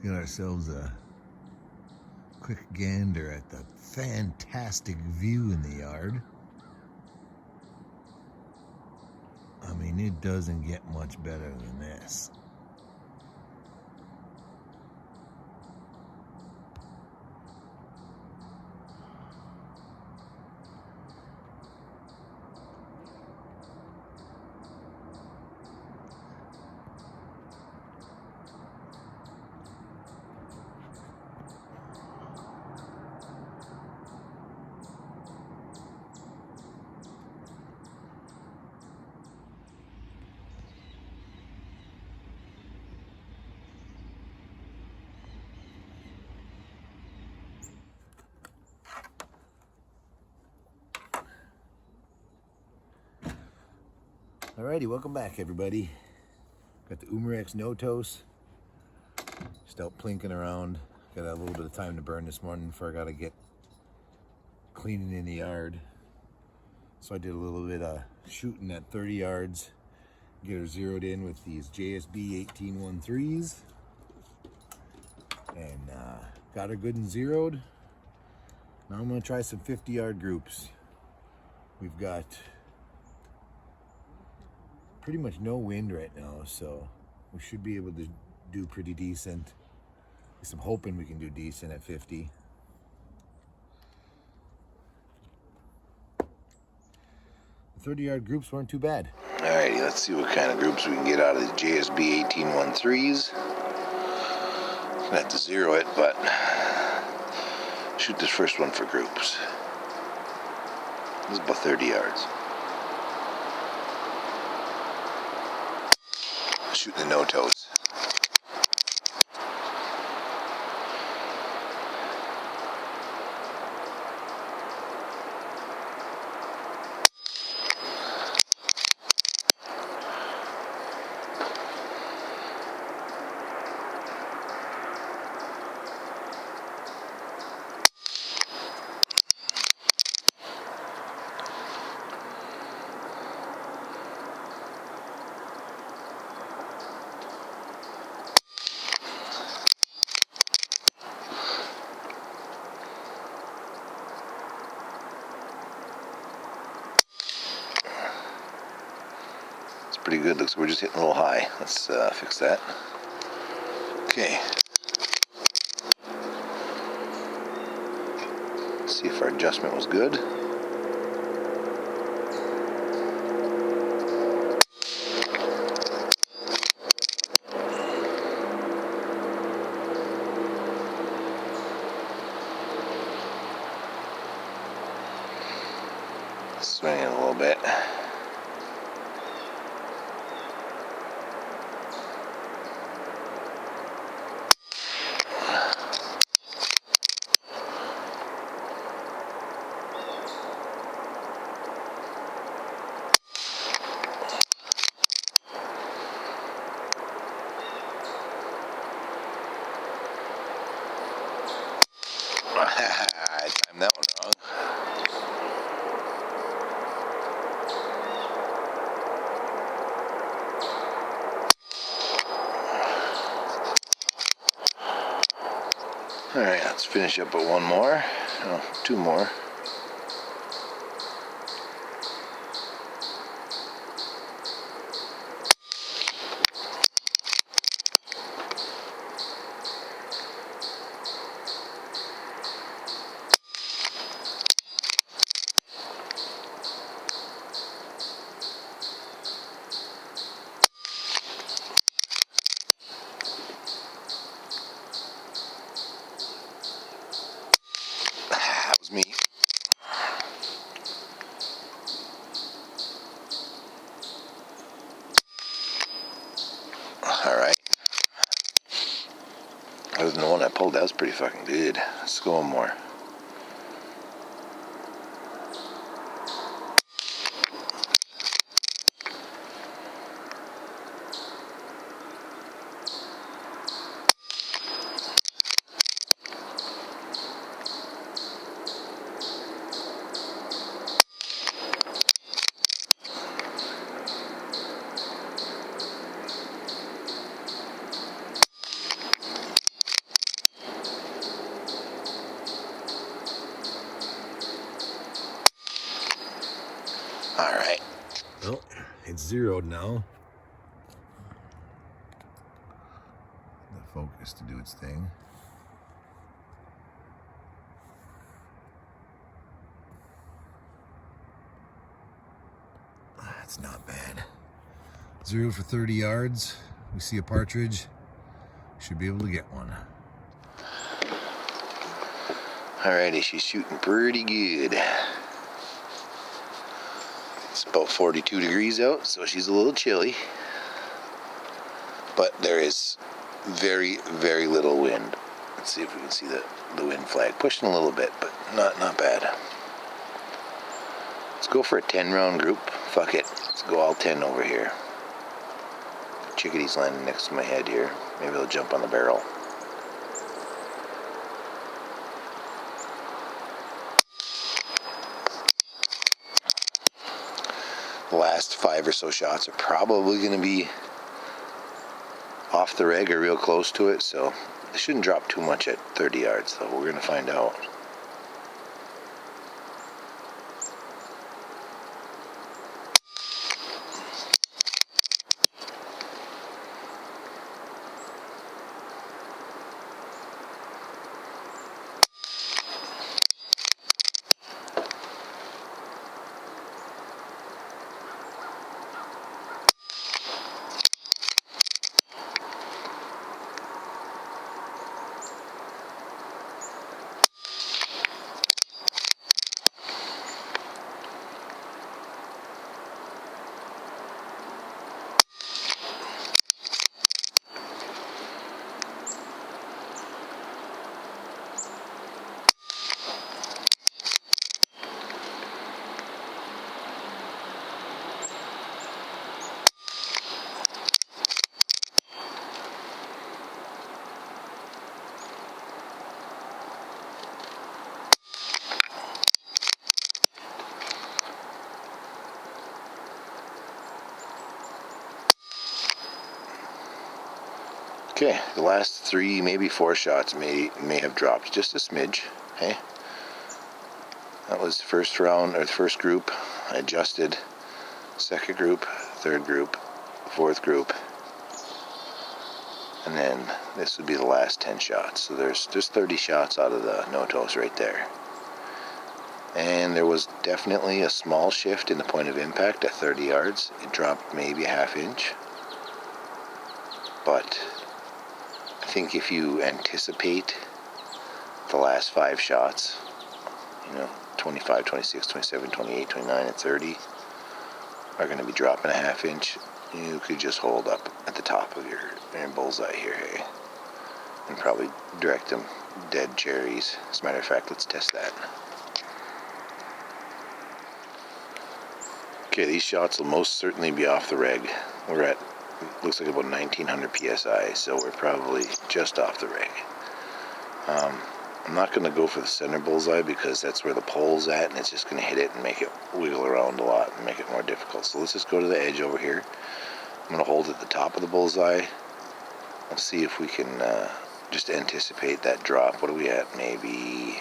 Get ourselves a quick gander at the fantastic view in the yard. I mean, it doesn't get much better than this. Alrighty, welcome back everybody. Got the Umarex Notos. Just out plinking around. Got a little bit of time to burn this morning before I gotta get cleaning in the yard. So I did a little bit of shooting at 30 yards. Get her zeroed in with these JSB 1813s. And got her good and zeroed. Now I'm gonna try some 50-yard groups. We've got pretty much no wind right now, so we should be able to do pretty decent. At least I'm hoping we can do decent at 50. The 30-yard groups weren't too bad. Alrighty, let's see what kind of groups we can get out of the JSB 1813s. Gonna have to zero it, but shoot this first one for groups. This is about 30 yards. Shooting the Notos. Pretty good. Looks like we're just hitting a little high. Let's fix that. Okay. Let's see if our adjustment was good. Swing it a little bit. I timed that one wrong. Alright, let's finish up with one more. Oh, two more. Me. Alright. Other than the one I pulled, that was pretty fucking good. Let's go one more. All right. Well, it's zeroed now. The focus to do its thing. That's not bad. 0 for 30 yards. We see a partridge. Should be able to get one. Alrighty, she's shooting pretty good. It's about 42 degrees out, so she's a little chilly. But there is very, very little wind. Let's see if we can see the wind flag. Pushing a little bit, but not bad. Let's go for a 10-round group. Fuck it. Let's go all 10 over here. Chickadee's landing next to my head here. Maybe they'll jump on the barrel. The last 5 or so shots are probably going to be off the reg or real close to it, so they shouldn't drop too much at 30 yards, though. We're going to find out. Okay, the last 3, maybe 4 shots may have dropped just a smidge. Hey, that was first round, or the first group. I adjusted. Second group, third group, fourth group, and then this would be the last 10 shots. So there's 30 shots out of the Notos right there. And there was definitely a small shift in the point of impact at 30 yards. It dropped maybe a ½ inch. But I think if you anticipate the last 5 shots, 25, 26, 27, 28, 29, and 30 are going to be dropping a ½ inch, you could just hold up at the top of your bullseye here, hey? And probably direct them dead cherries. As a matter of fact, let's test that. Okay, these shots will most certainly be off the reg. We're at, looks like about 1900 psi, so we're probably just off the reg. I'm not going to go for the center bullseye because that's where the pole's at, and it's just going to hit it and make it wiggle around a lot and make it more difficult. So let's just go to the edge over here. I'm going to hold at the top of the bullseye. Let's see if we can just anticipate that drop. What are we at? Maybe...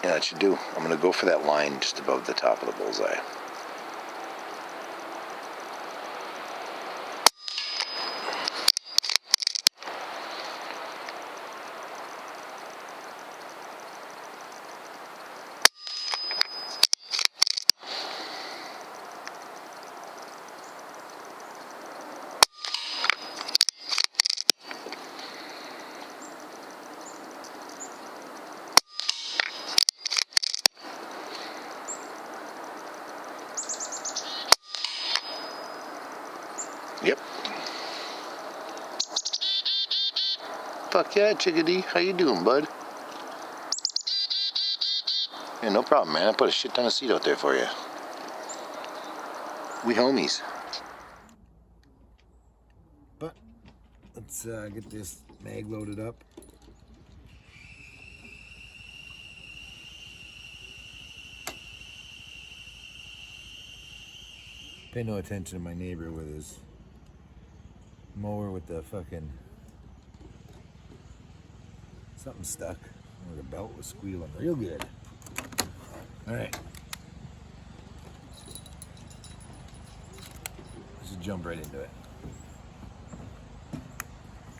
yeah, that should do. I'm going to go for that line just above the top of the bullseye. Yep. Fuck yeah, Chickadee. How you doing, bud? Yeah, no problem, man. I put a shit ton of seed out there for you. We homies. But let's get this mag loaded up. Pay no attention to my neighbor with his mower with the fucking something stuck. The belt was squealing real good. All right. Let's just jump right into it.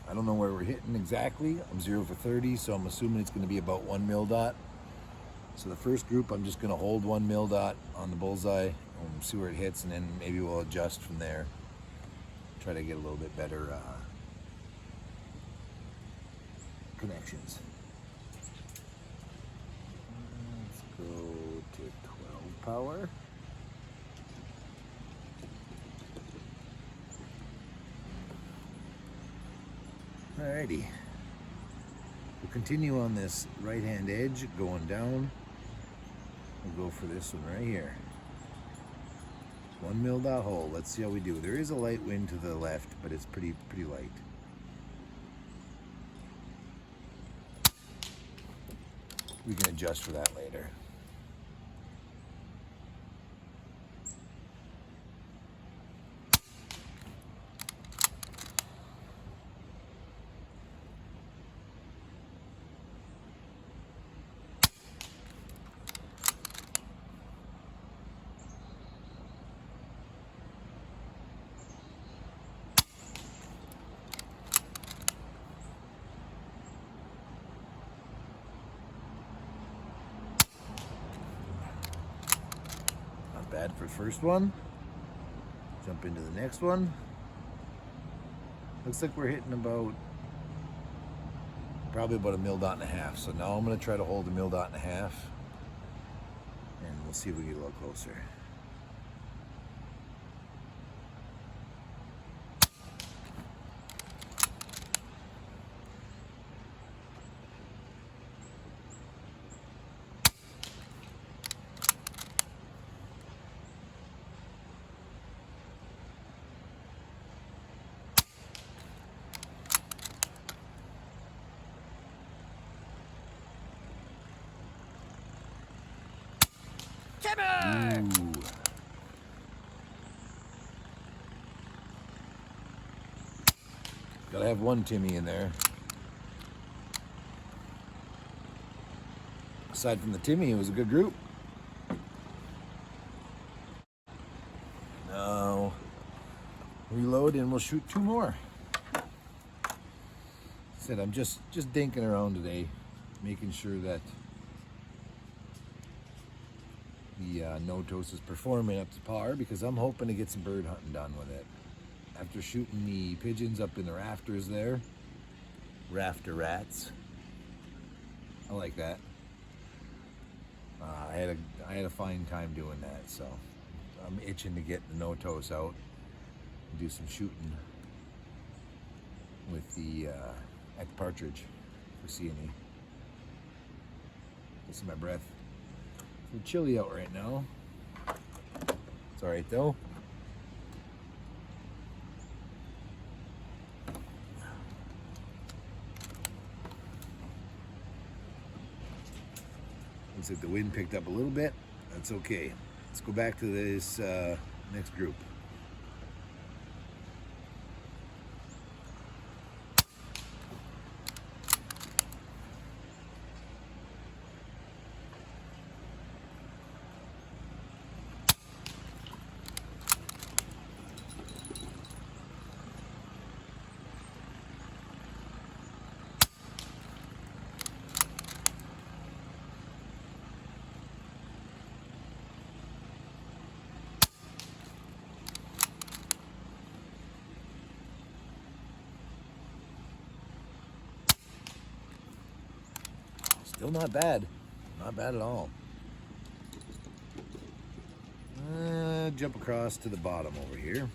I don't know where we're hitting exactly. I'm 0 for 30, so I'm assuming it's going to be about 1 mil dot. So the first group, I'm just going to hold 1 mil dot on the bullseye and see where it hits, and then maybe we'll adjust from there. Try to get a little bit better connections. Let's go to 12 power. Alrighty. We'll continue on this right-hand edge, going down. We'll go for this one right here. 1 mil dot hole. Let's see how we do. There is a light wind to the left, but it's pretty light. We can adjust for that later. Bad for the first one. Jump into the next one. Looks like we're hitting probably about 1.5 mil. So now I'm going to try to hold 1.5 mil, and we'll see if we get a little closer. Ooh. Gotta have one Timmy in there. Aside from the Timmy, it was a good group. Now, reload and we'll shoot 2 more. Said I'm just dinking around today, making sure that the Notos is performing up to par, because I'm hoping to get some bird hunting done with it. After shooting the pigeons up in the rafters there, rafter rats, I like that. I had a fine time doing that, so I'm itching to get the Notos out and do some shooting with the at the partridge for seeing me. Listen to my breath. It's a little chilly out right now. It's all right though. Looks like the wind picked up a little bit. That's okay. Let's go back to this next group. Still not bad. Not bad at all. Jump across to the bottom over here.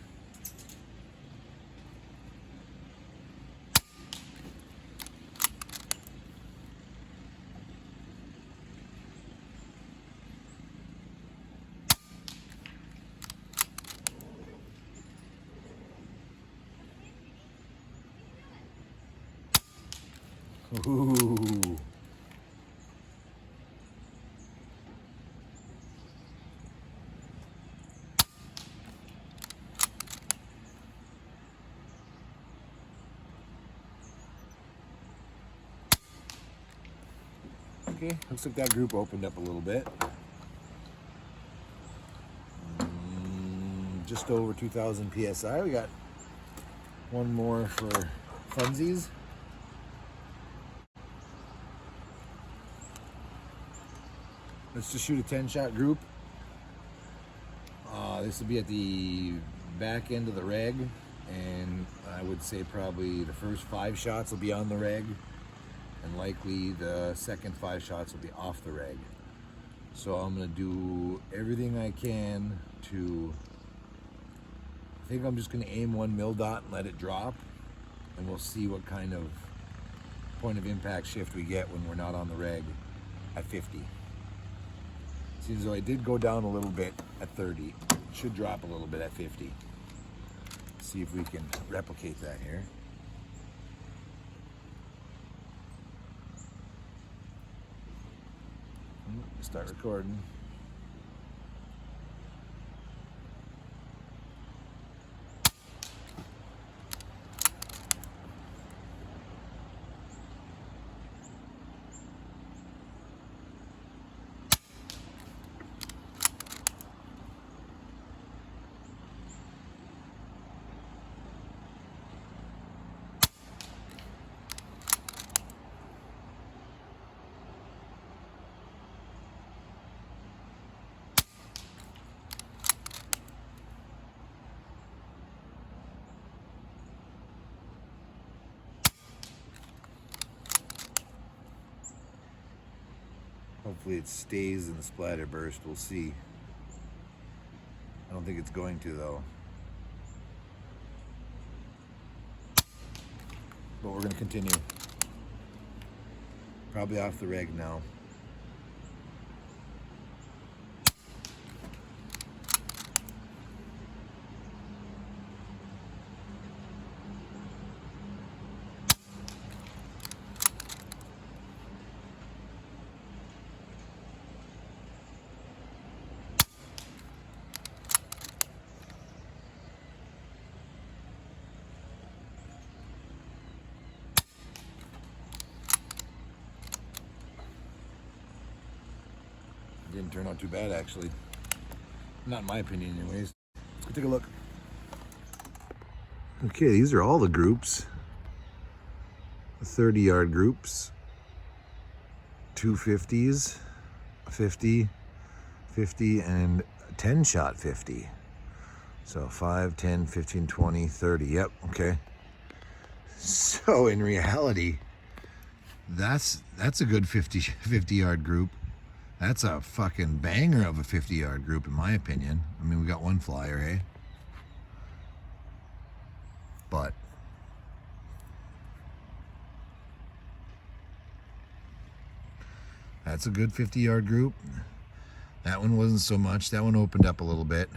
Ooh. Okay, looks like that group opened up a little bit. Just over 2,000 PSI. We got one more for funsies. Let's just shoot a 10-shot group. This will be at the back end of the reg, and I would say probably the first 5 shots will be on the reg, and likely the second 5 shots will be off the reg. So I'm gonna do everything I can to, I think I'm just gonna aim 1 mil dot and let it drop, and we'll see what kind of point of impact shift we get when we're not on the reg at 50. Seems though I did go down a little bit at 30. Should drop a little bit at 50. See if we can replicate that here. Start recording. Hopefully it stays in the splatter burst. We'll see. I don't think it's going to though. But we're going to continue. Probably off the reg now. Didn't turn out too bad actually. Not in my opinion anyways. Let's go take a look. Okay, these are all the groups. The 30-yard groups. 250s, 50, 50, and 10-shot 50. So 5, 10, 15, 20, 30. Yep, okay. So in reality, that's a good 50-yard group. That's a fucking banger of a 50-yard group in my opinion. I mean, we got one flyer, hey? But that's a good 50-yard group. That one wasn't so much. That one opened up a little bit.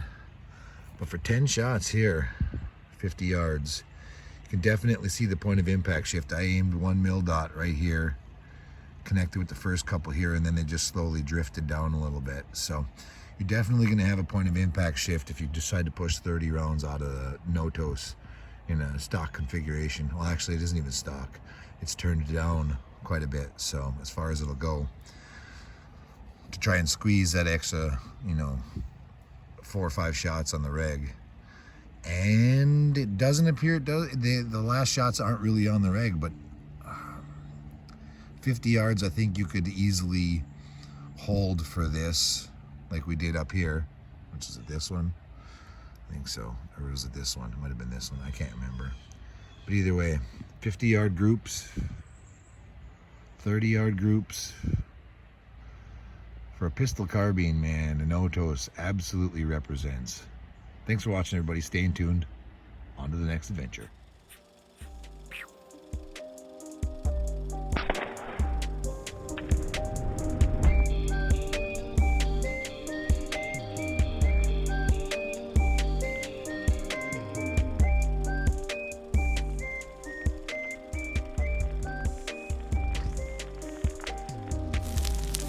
But for 10 shots here, 50 yards, you can definitely see the point of impact shift. I aimed 1 mil dot right here, connected with the first couple here, and then they just slowly drifted down a little bit. So you're definitely going to have a point of impact shift if you decide to push 30 rounds out of the Notos in a stock configuration. Well, actually, it isn't even stock. It's turned down quite a bit, so as far as it'll go, to try and squeeze that extra, 4 or 5 shots on the reg. And it doesn't appear it does. The last shots aren't really on the reg, but 50 yards, I think you could easily hold for this, like we did up here. Which is it, this one? I think so. Or was it this one? It might have been this one. I can't remember. But either way, 50-yard groups, 30-yard groups. For a pistol carbine, man, the Notos absolutely represents. Thanks for watching, everybody. Stay tuned. On to the next adventure.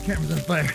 Camera's on fire.